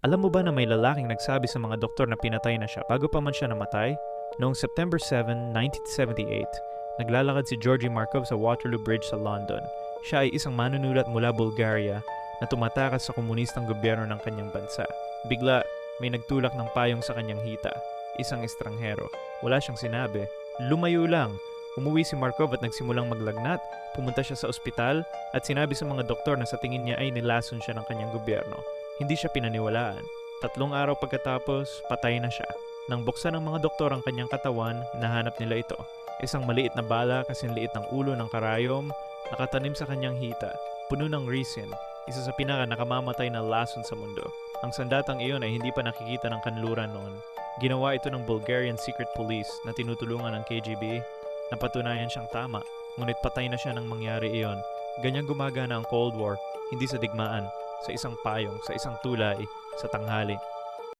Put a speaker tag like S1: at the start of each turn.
S1: Alam mo ba na may lalaking nagsabi sa mga doktor na pinatay na siya bago pa man siya namatay? Noong September 7, 1978, naglalakad si Georgy Markov sa Waterloo Bridge sa London. Siya ay isang manunulat mula Bulgaria na tumatakas sa komunistang gobyerno ng kanyang bansa. Bigla, may nagtulak ng payong sa kanyang hita. Isang estranghero. Wala siyang sinabi. Lumayo lang. Umuwi si Markov at nagsimulang maglagnat. Pumunta siya sa ospital at sinabi sa mga doktor na sa tingin niya ay nilason siya ng kanyang gobyerno. Hindi siya pinaniwalaan. 3 araw pagkatapos, patay na siya. Nang buksan ng mga doktor ang kanyang katawan, nahanap nila ito. Isang maliit na bala kasing liit ng ulo ng karayom, nakatanim sa kanyang hita, puno ng resin, isa sa pinaka nakamamatay na lason sa mundo. Ang sandatang iyon ay hindi pa nakikita ng kanluran noon. Ginawa ito ng Bulgarian Secret Police na tinutulungan ng KGB. Napatunayan siyang tama, ngunit patay na siya nang mangyari iyon. Ganyang gumagana ang Cold War, hindi sa digmaan, sa isang payong, sa isang tulay, sa tanghali.